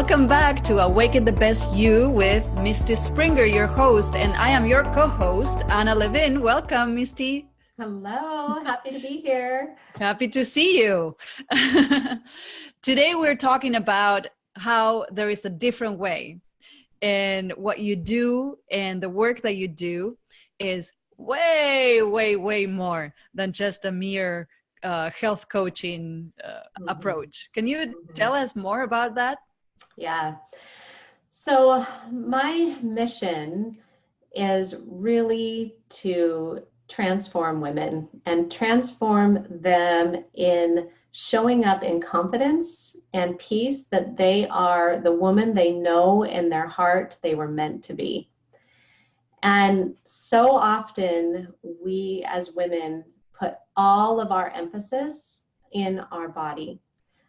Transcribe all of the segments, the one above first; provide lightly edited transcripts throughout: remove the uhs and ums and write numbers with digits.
Welcome back to Awaken the Best You with Misty Springer, your host, and I am your co-host, Anna Levin. Welcome, Misty. Hello, happy to be here. Happy to see you. Today we're talking about how there is a different way, and what you do and the work that you do is way more than just a mere health coaching approach. Can you tell us more about that? Yeah. So my mission is really to transform women and transform them in showing up in confidence and peace that they are the woman they know in their heart they were meant to be. And so often we as women put all of our emphasis in our body.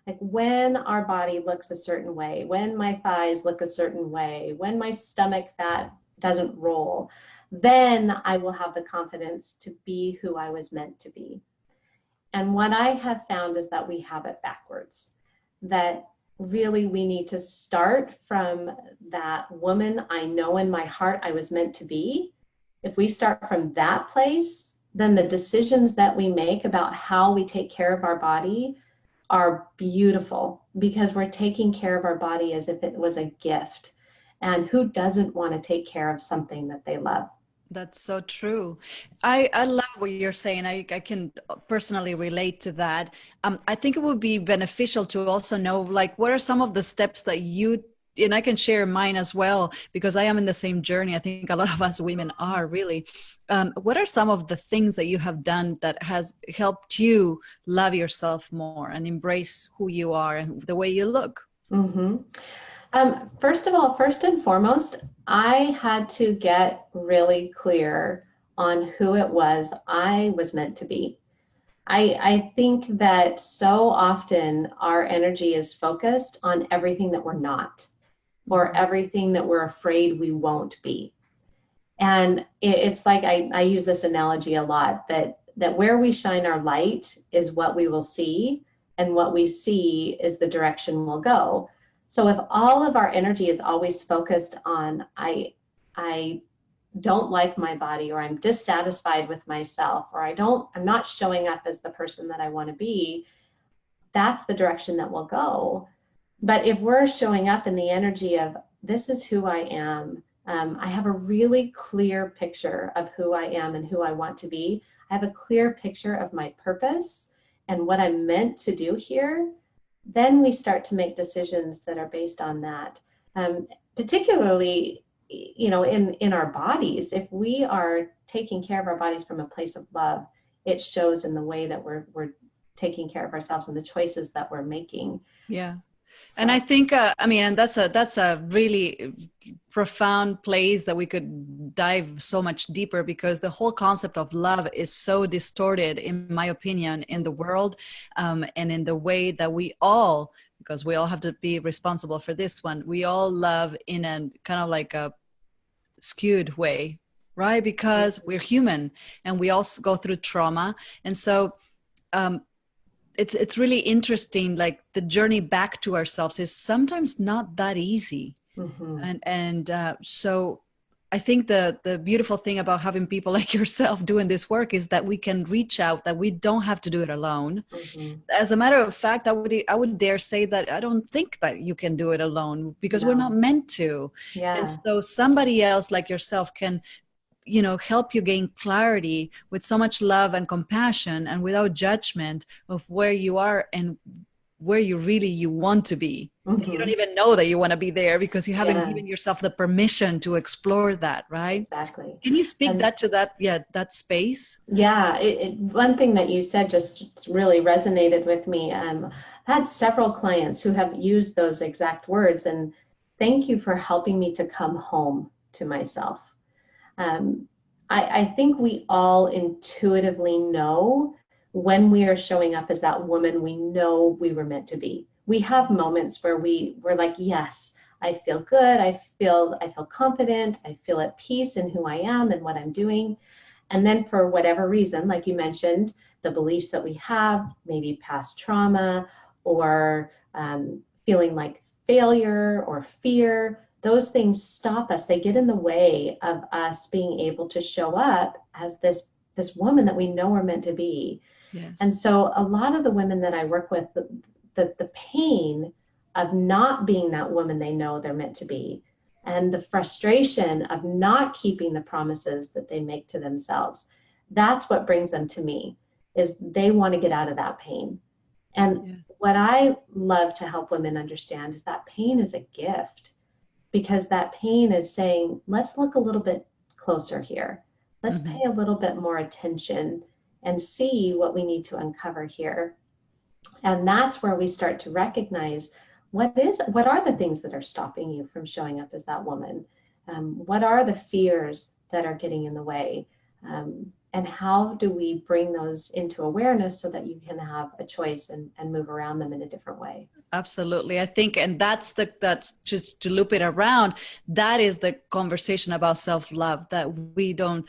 Like when our body looks a certain way, when my thighs look a certain way, when my stomach fat doesn't roll, then I will have the confidence to be who I was meant to be. And what I have found is that we have it backwards, that really we need to start from that woman I know in my heart I was meant to be. If we start from that place, then the decisions that we make about how we take care of our body are beautiful, because we're taking care of our body as if it was a gift. And who doesn't want to take care of something that they love? That's so true. I love what you're saying. I can personally relate to that. I think it would be beneficial to also know, like, what are some of the steps that you, and I can share mine as well, because I am in the same journey. I think a lot of us women are really. What are some of the things that you have done that has helped you love yourself more and embrace who you are and the way you look? Mm-hmm. First of all, first and foremost, I had to get really clear on who it was I was meant to be. I think that so often our energy is focused on everything that we're not, or everything that we're afraid we won't be. And it's like, I use this analogy a lot, that where we shine our light is what we will see, and what we see is the direction we'll go. So if all of our energy is always focused on, I don't like my body, or I'm dissatisfied with myself, or I'm not showing up as the person that I want to be, that's the direction that we'll go. But if we're showing up in the energy of, this is who I am, I have a really clear picture of who I am and who I want to be. I have a clear picture of my purpose and what I'm meant to do here. Then we start to make decisions that are based on that. Particularly, in our bodies, if we are taking care of our bodies from a place of love, it shows in the way that we're taking care of ourselves and the choices that we're making. Yeah. So. And I think, and that's a really profound place that we could dive so much deeper, because the whole concept of love is so distorted, in my opinion, in the world, and in the way that we all, because we all have to be responsible for this one, we all love in a kind of like a skewed way, right? Because we're human and we also go through trauma. And so, it's really interesting, like the journey back to ourselves is sometimes not that easy. Mm-hmm. And so I think the beautiful thing about having people like yourself doing this work is that we can reach out, that we don't have to do it alone. Mm-hmm. As a matter of fact, I would dare say that I don't think that you can do it alone, because we're not meant to. Yeah. And so somebody else like yourself can help you gain clarity with so much love and compassion, and without judgment of where you are and where you want to be. Mm-hmm. You don't even know that you want to be there, because you haven't given yourself the permission to explore that, right? Exactly. Can you speak that to that space? Yeah, one thing that you said just really resonated with me. I had several clients who have used those exact words, and thank you for helping me to come home to myself. I think we all intuitively know when we are showing up as that woman we know we were meant to be. We have moments where we're like, yes, I feel good, I feel confident, I feel at peace in who I am and what I'm doing. And then for whatever reason, like you mentioned, the beliefs that we have, maybe past trauma, or feeling like failure or fear, those things stop us. They get in the way of us being able to show up as this woman that we know we're meant to be. Yes. And so a lot of the women that I work with, the pain of not being that woman they know they're meant to be, and the frustration of not keeping the promises that they make to themselves, that's what brings them to me, is they want to get out of that pain. And Yes. what I love to help women understand is that pain is a gift, because that pain is saying, let's look a little bit closer here. Let's Mhm. pay a little bit more attention and see what we need to uncover here. And that's where we start to recognize what are the things that are stopping you from showing up as that woman? What are the fears that are getting in the way? And how do we bring those into awareness so that you can have a choice and move around them in a different way? Absolutely. I think, and that's just to loop it around, that is the conversation about self-love that we don't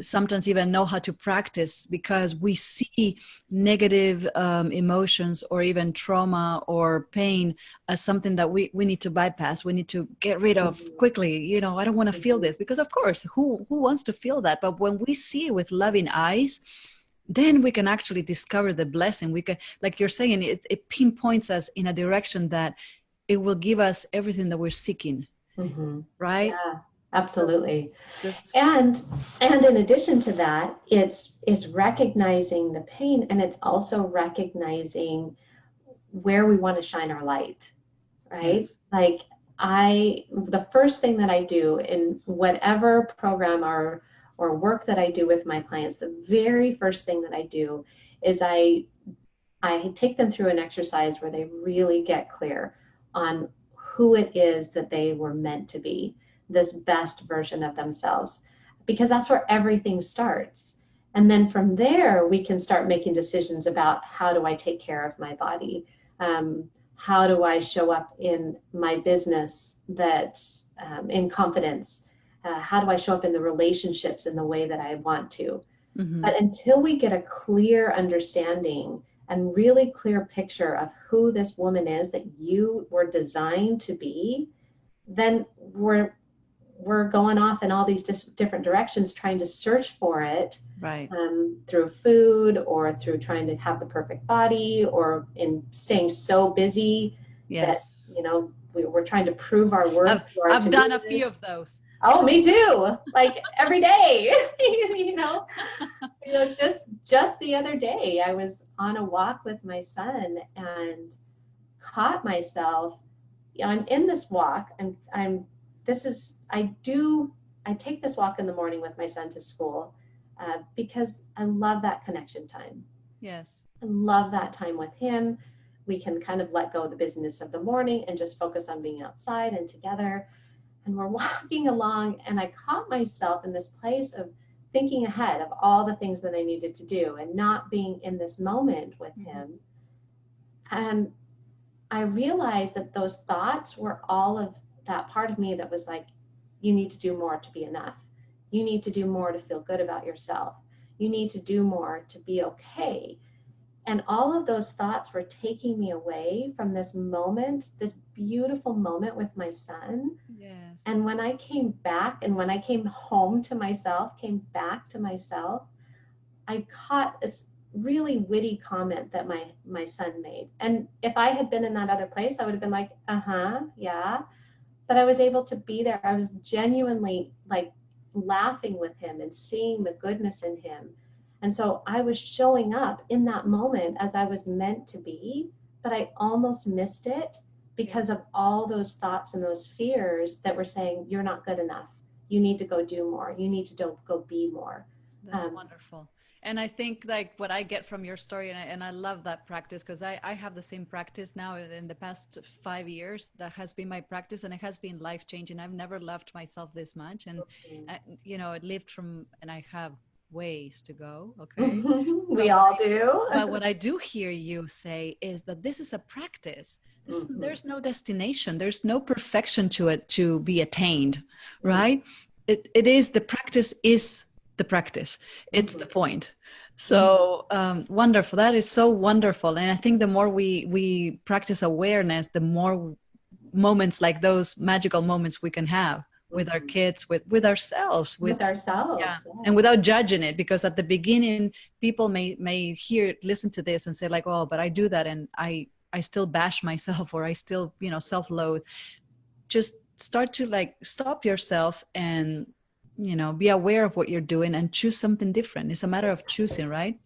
sometimes even know how to practice, because we see negative emotions or even trauma or pain as something that we need to bypass. We need to get rid of quickly. You know, I don't want to feel this, because of course, who wants to feel that? But when we see it with loving eyes, then we can actually discover the blessing. We can, like you're saying, it pinpoints us in a direction that it will give us everything that we're seeking. Mm-hmm. Right? Yeah, absolutely. That's And in addition to that, it's recognizing the pain, and it's also recognizing where we want to shine our light, right? yes. Like the first thing that I do in whatever program or work that I do with my clients, the very first thing that I do is I take them through an exercise where they really get clear on who it is that they were meant to be, this best version of themselves, because that's where everything starts. And then from there, we can start making decisions about, how do I take care of my body? How do I show up in my business that in confidence? How do I show up in the relationships in the way that I want to? Mm-hmm. But until we get a clear understanding and really clear picture of who this woman is that you were designed to be, then we're going off in all these different directions trying to search for it, Right. Through food, or through trying to have the perfect body, or in staying so busy that, Yes. you know, we're trying to prove our worth. I've done a few of those. Oh, me too. Like every day, you know, just the other day, I was on a walk with my son and caught myself. You know, I'm in this walk. I take this walk in the morning with my son to school because I love that connection time. Yes. I love that time with him. We can kind of let go of the busyness of the morning and just focus on being outside and together. And we're walking along, and I caught myself in this place of thinking ahead of all the things that I needed to do and not being in this moment with him. And I realized that those thoughts were all of that part of me that was like, you need to do more to be enough. You need to do more to feel good about yourself. You need to do more to be okay. And all of those thoughts were taking me away from this moment, this beautiful moment with my son. Yes. And when I came back, and when I came home to myself, came back to myself, I caught this really witty comment that my son made. And if I had been in that other place, I would have been like, yeah. But I was able to be there. I was genuinely like laughing with him and seeing the goodness in him. And so I was showing up in that moment as I was meant to be, but I almost missed it because of all those thoughts and those fears that were saying, you're not good enough. You need to go do more. You need to go be more. That's wonderful. And I think like what I get from your story, and I love that practice, because I have the same practice now in the past 5 years. That has been my practice, and it has been life-changing. I've never loved myself this much. And, you know, it lived from, and I have ways to go. Okay. We all do. But what I do hear you say is that this is a practice. There's no destination. There's no perfection to it to be attained, right? It is, the practice is the practice. It's the point. So wonderful. That is so wonderful. And I think the more we practice awareness, the more moments like those magical moments we can have with our kids, with ourselves, with ourselves. Yeah. And without judging it, because at the beginning people may listen to this and say like, oh, but I do that and I still bash myself, or I still, self-loathe. Just start to like stop yourself and, be aware of what you're doing and choose something different. It's a matter of choosing, right?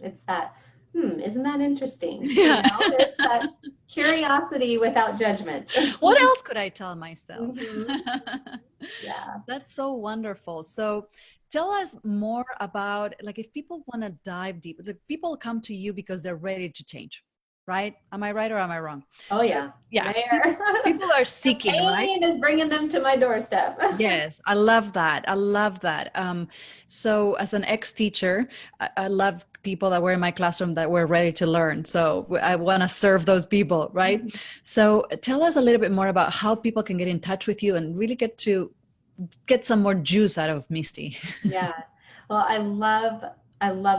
It's that, isn't that interesting? Yeah. It's that curiosity without judgment. What else could I tell myself? Yeah. That's so wonderful. So tell us more about, like, if people want to dive deep, like, people come to you because they're ready to change, right? Am I right or am I wrong? Oh yeah. Yeah. People are seeking, right? Pain is bringing them to my doorstep. Yes, I love that. I love that. So as an ex-teacher, I love people that were in my classroom that were ready to learn. So I want to serve those people, right? So tell us a little bit more about how people can get in touch with you and really get some more juice out of Misty. Yeah. Well, I love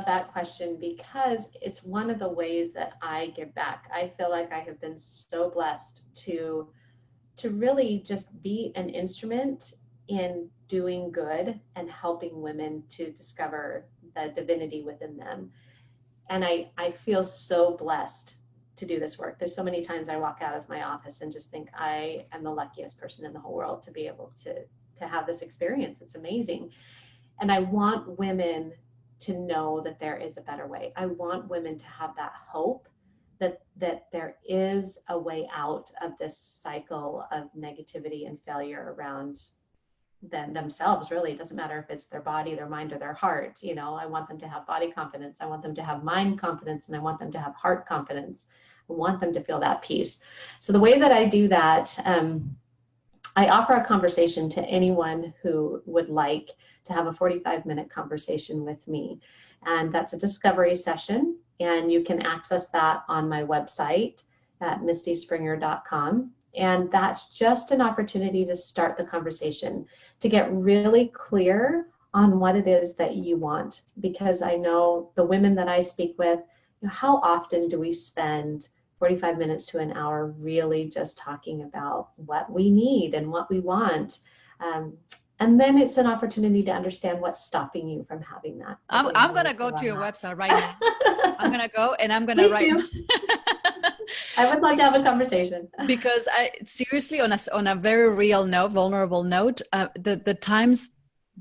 that question, because it's one of the ways that I give back. I feel like I have been so blessed to really just be an instrument in doing good and helping women to discover the divinity within them. And I feel so blessed to do this work. There's so many times I walk out of my office and just think I am the luckiest person in the whole world to be able to have this experience. It's amazing. And I want women to know that there is a better way. I want women to have that hope that there is a way out of this cycle of negativity and failure around themselves. Really, it doesn't matter if it's their body, their mind, or their heart. I want them to have body confidence. I want them to have mind confidence, and I want them to have heart confidence. I want them to feel that peace. So the way that I do that, I offer a conversation to anyone who would like to have a 45-minute conversation with me. And that's a discovery session. And you can access that on my website at mistyspringer.com. And that's just an opportunity to start the conversation, to get really clear on what it is that you want. Because I know the women that I speak with, how often do we spend 45 minutes to an hour really just talking about what we need and what we want? And then it's an opportunity to understand what's stopping you from having that. I'm going to go to your website right now. I'm going to go and I'm going to write. I would love to have a conversation. Because I seriously, on a very real note, vulnerable note, the times,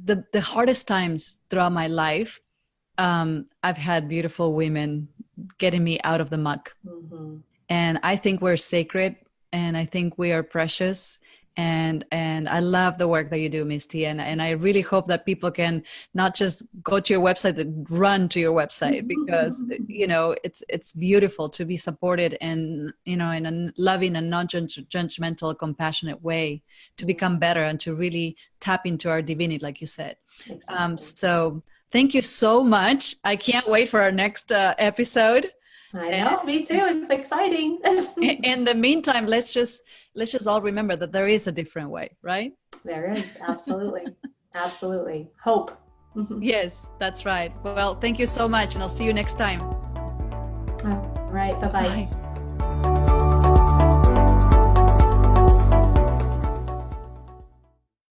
the hardest times throughout my life, I've had beautiful women getting me out of the muck. Mm-hmm. And I think we're sacred, and I think we are precious. And I love the work that you do, Misty. And I really hope that people can not just go to your website, but run to your website, because, it's beautiful to be supported and, in a loving and non-judgmental, compassionate way to become better and to really tap into our divinity, like you said. Exactly. So thank you so much. I can't wait for our next episode. I know, me too. It's exciting. In the meantime, let's just all remember that there is a different way, right? There is, absolutely. Absolutely. Hope. Yes, that's right. Well, thank you so much, and I'll see you next time. All right, bye-bye. Bye.